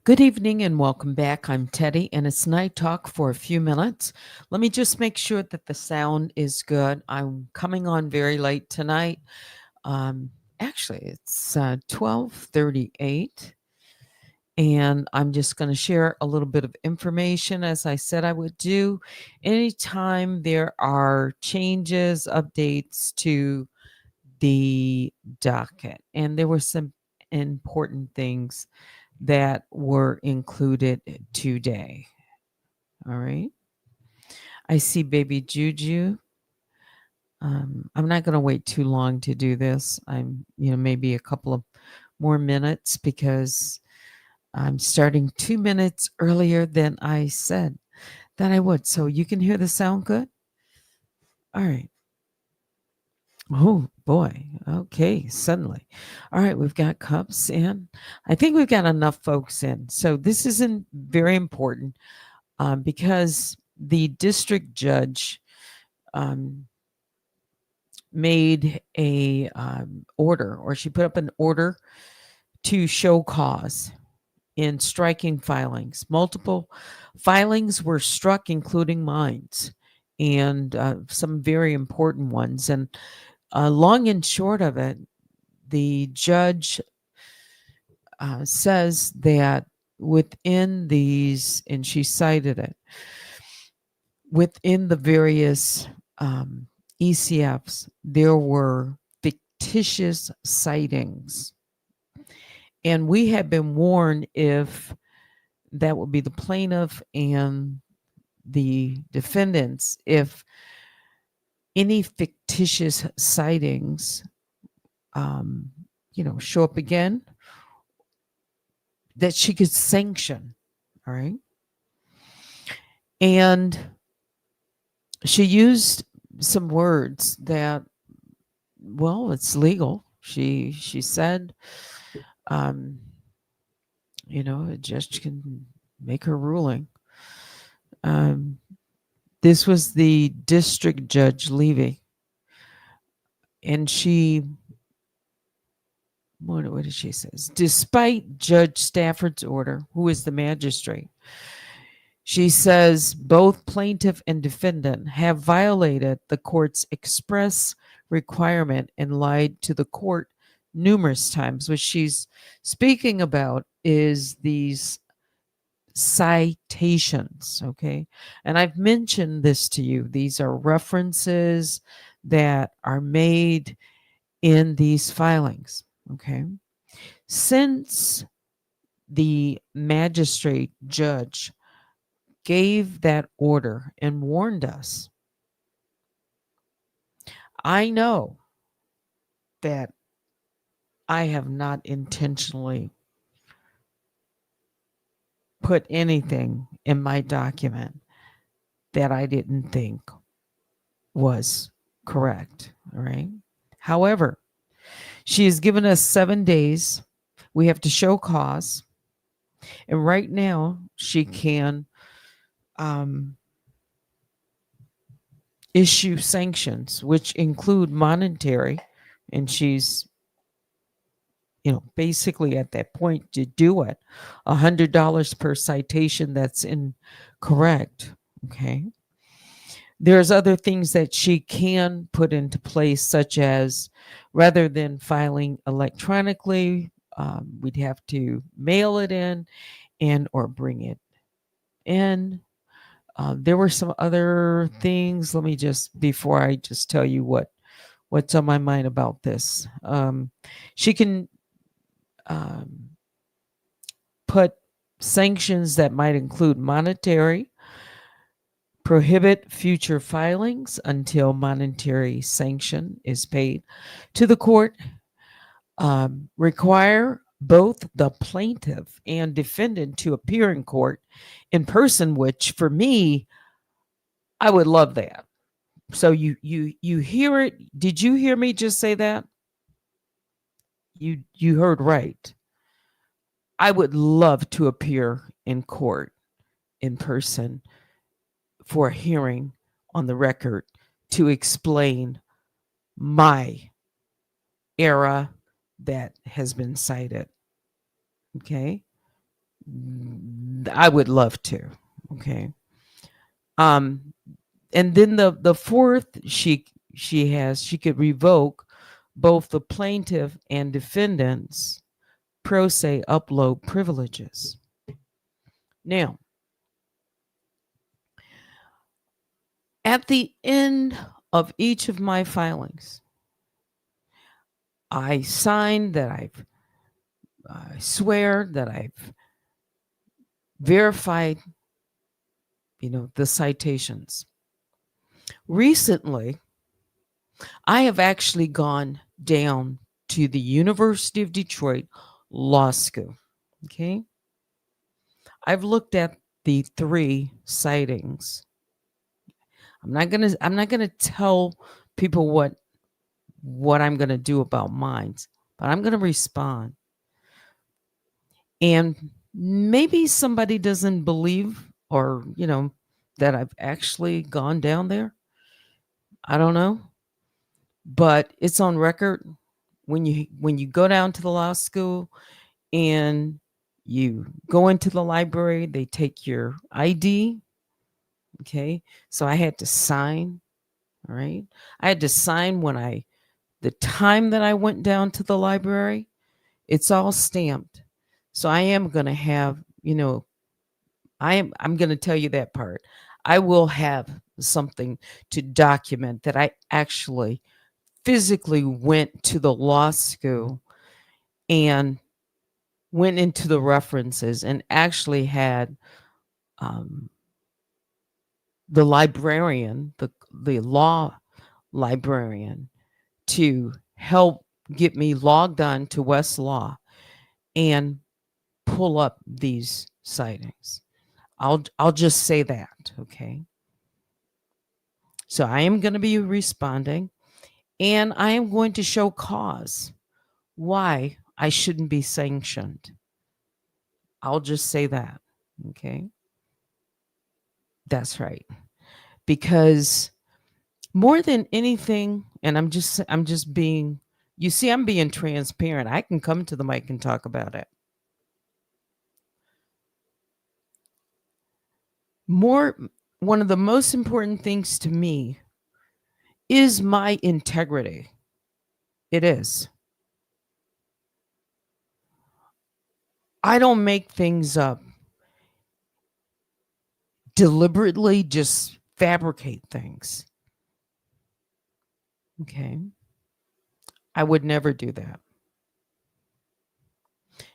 Good evening and welcome back. I'm Teddy, and it's Night Talk for a few minutes. Let me just make sure that the sound is good. I'm coming on very late tonight. Um, Actually, it's 12:38, and I'm just going to share a little bit of information as I said I would do. Anytime there are changes, updates to the docket, and there were some important things that were included today. All right. I see baby Juju. I'm not going to wait too long to do this. Maybe a couple of more minutes because I'm starting 2 minutes earlier than I said that I would. So you can hear the sound good? All right. Oh boy. Okay. Suddenly. All right. We've got cups in. I think we've got enough folks in. So this isn't very important because the district judge um, made a order, or she put up an order to show cause in striking filings. Multiple filings were struck, including mine, and some very important ones. And long and short of it, the judge says that within these, and she cited it, within the various ECFs, there were fictitious sightings. And we had been warned if that would be the plaintiff and the defendants, if any fictitious sightings, show up again, that she could sanction. All right. And she used some words that, well, it's legal. She said, a judge can make her ruling. This was the district judge Levy, and what did she say? Despite Judge Stafford's order, who is the magistrate, she says both plaintiff and defendant have violated the court's express requirement and lied to the court numerous times. What she's speaking about is these citations, okay? And I've mentioned this to you. These are references that are made in these filings, okay? Since the magistrate judge gave that order and warned us, I know that I have not intentionally put anything in my document that I didn't think was correct. All right. However, she has given us 7 days. We have to show cause. And right now, she can issue sanctions, which include monetary. And she's, basically at that point to do it, $100 per citation that's incorrect. Okay. There's other things that she can put into place, such as rather than filing electronically, we'd have to mail it in and or bring it in. There were some other things. Let me just, before I just tell you what's on my mind about this, she can put sanctions that might include monetary, prohibit future filings until monetary sanction is paid to the court, require both the plaintiff and defendant to appear in court in person, which for me, I would love that. So you hear it. Did you hear me just say that? You heard right. I would love to appear in court in person for a hearing on the record to explain my era that has been cited. Okay. I would love to. Okay. Um, and then the fourth she could revoke both the plaintiff and defendant's pro se upload privileges. Now, at the end of each of my filings, I sign that I swear that I've verified, the citations. Recently, I have actually gone down to the University of Detroit Law School. Okay. I've looked at the 3 sightings. I'm not gonna tell people what I'm gonna do about mine, but I'm gonna respond. And maybe somebody doesn't believe or, that I've actually gone down there. I don't know. But it's on record. When you go down to the law school and you go into the library, they take your ID. Okay. So I had to sign. All right. I had to sign the time that I went down to the library. It's all stamped. So I am going to have, I'm going to tell you that part. I will have something to document that I actually physically went to the law school and went into the references and actually had um, the librarian, the law librarian, to help get me logged on to Westlaw and pull up these sightings. I'll just say that, okay? So I am going to be responding, and I am going to show cause why I shouldn't be sanctioned. I'll just say that, okay? That's right. Because more than anything, and I'm just being, you see, I'm being transparent. I can come to the mic and talk about it. One of the most important things to me is my integrity. It is. I don't make things up deliberately, just fabricate things. Okay. I would never do that.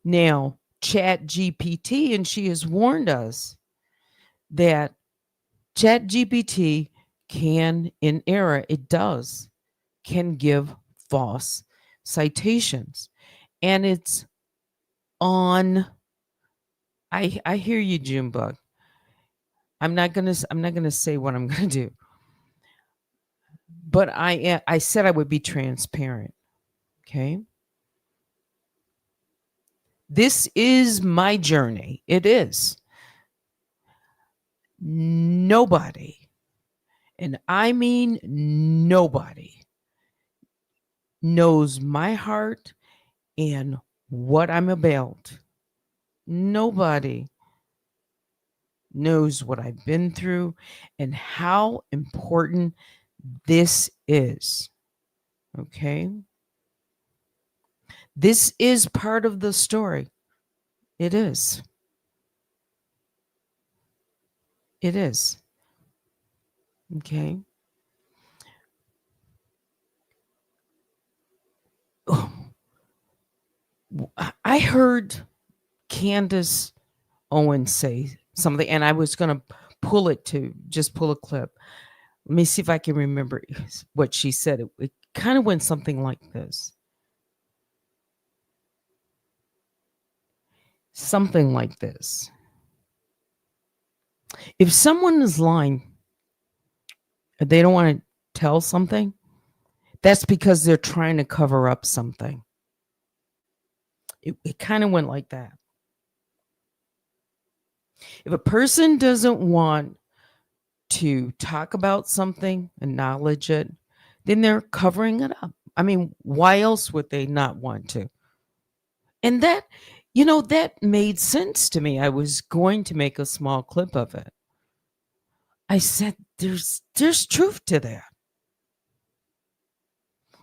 Now, Chat GPT, and she has warned us that Chat GPT can, in error, it does, can give false citations. And it's on, I hear you, Junebug. I'm not gonna say what I'm gonna do. But I said I would be transparent. Okay. This is my journey. It is. Nobody, and I mean nobody, knows my heart and what I'm about. Nobody knows what I've been through and how important this is. Okay. This is part of the story. It is. It is. Okay. Oh, I heard Candace Owens say something, and I was going to pull a clip. Let me see if I can remember what she said. It kind of went something like this. Something like this. If someone is lying, they don't want to tell something, that's because they're trying to cover up something. It kind of went like that. If a person doesn't want to talk about something, acknowledge it, then they're covering it up. I mean, why else would they not want to? And that That made sense to me. I was going to make a small clip of it. I said, there's truth to that.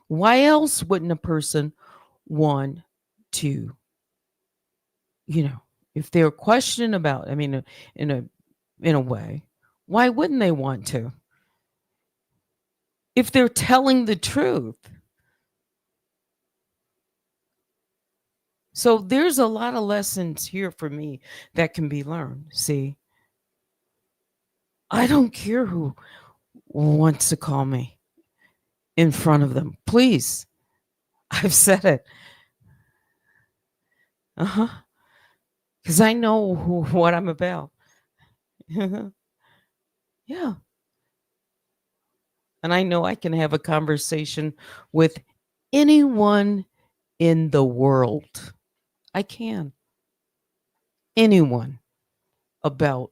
Why else wouldn't a person want to, if they're questioning about, in a in a way, why wouldn't they want to? If they're telling the truth. So there's a lot of lessons here for me that can be learned. See, I don't care who wants to call me in front of them. Please. I've said it. Uh-huh. Because I know what I'm about. Yeah. And I know I can have a conversation with anyone in the world. I can. Anyone about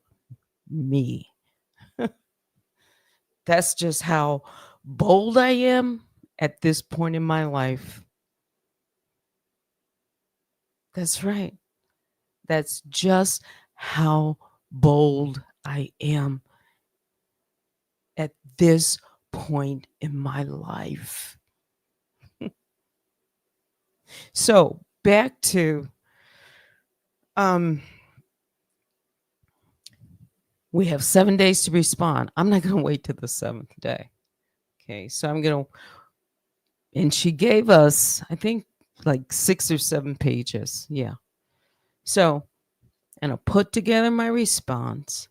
me. That's just how bold I am at this point in my life. That's right. That's just how bold I am at this point in my life. So back to we have 7 days to respond. I'm not going to wait till the 7th day. Okay, so I'm going to, and she gave us, I think, like 6 or 7 pages. Yeah. So, and I'll put together my response,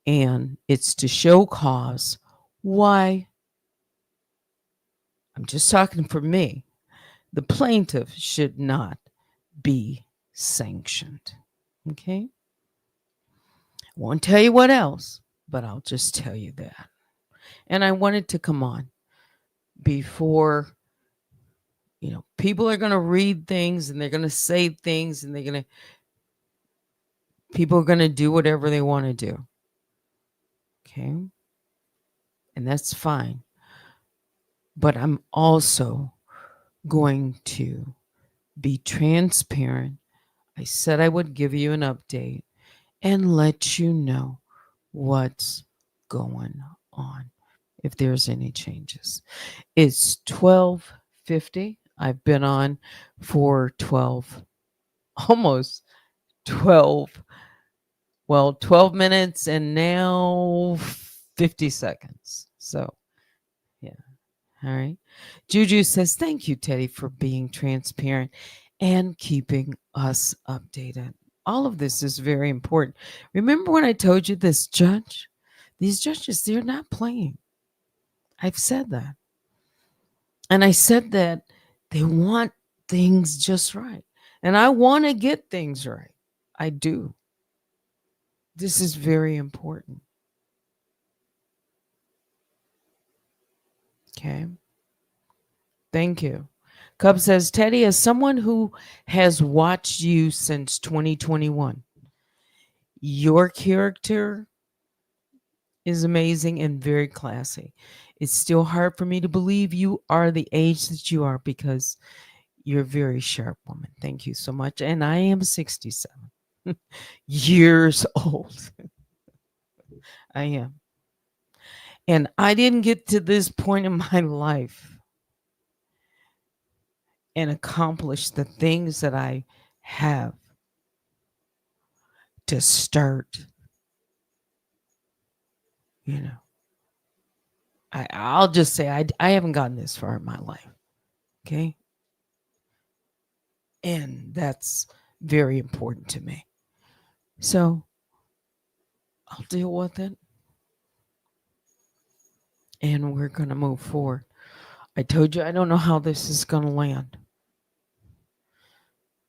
and it's to show cause why, I'm just talking for me, the plaintiff should not be sanctioned. Okay? I won't tell you what else, but I'll just tell you that. And I wanted to come on before, people are going to read things and they're going to say things and people are going to do whatever they want to do. Okay? And that's fine. But I'm also going to be transparent. I said I would give you an update and let you know what's going on if there's any changes. It's 12:50. I've been on for 12 minutes and now 50 seconds. So, yeah. All right. Juju says, thank you, Teddy, for being transparent and keeping us updated. All of this is very important. Remember when I told you these judges, they're not playing. I've said that. And I said that they want things just right. And I want to get things right. I do. This is very important. Okay. Thank you. Cub says, Teddy, as someone who has watched you since 2021, your character is amazing and very classy. It's still hard for me to believe you are the age that you are because you're a very sharp woman. Thank you so much. And I am 67 years old. I am. And I didn't get to this point in my life and accomplish the things that I have to start, I'll just say I haven't gotten this far in my life. Okay. And that's very important to me. So I'll deal with it. And we're going to move forward. I told you I don't know how this is going to land.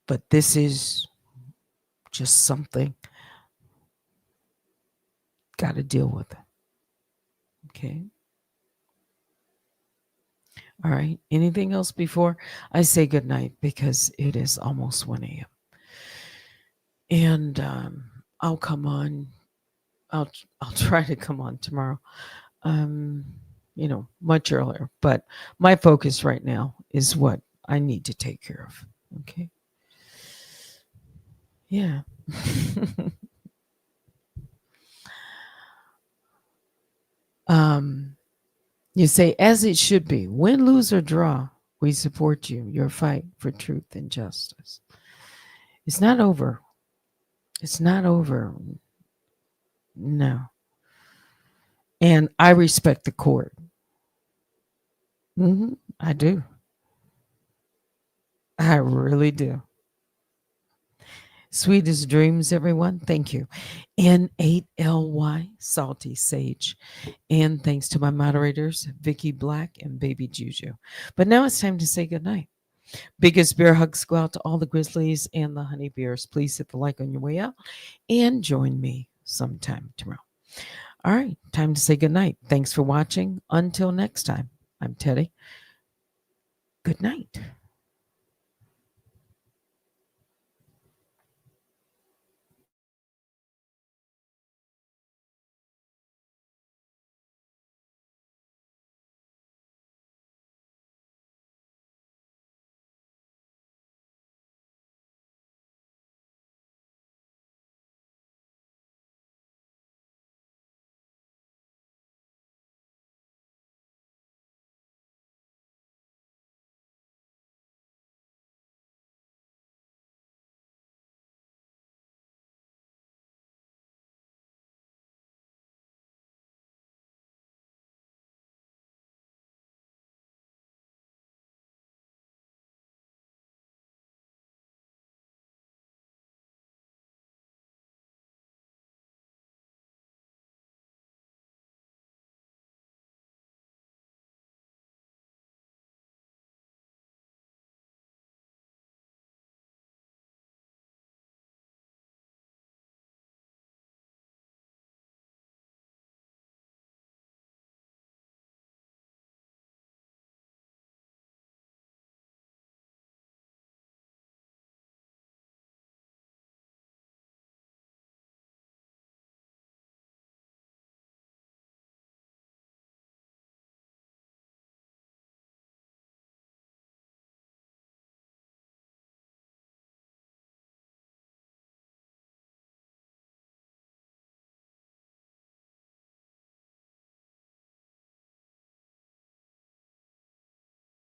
But this is just something. Got to deal with it. Okay. All right. Anything else before I say goodnight, because it is almost 1 a.m. And I'll come on. I'll try to come on tomorrow. Much earlier. But my focus right now is what I need to take care of. Okay. Yeah. um, you say, as it should be, win, lose, or draw, we support you, your fight for truth and justice. It's not over. It's not over. No. And I respect the court. I do. I really do. Sweetest dreams, everyone. Thank you. N8LY, Salty Sage. And thanks to my moderators, Vicky Black and Baby Juju. But now it's time to say goodnight. Biggest bear hugs go out to all the grizzlies and the honey bears. Please hit the like on your way out and join me sometime tomorrow. All right, time to say goodnight. Thanks for watching. Until next time, I'm Teddy. Good night.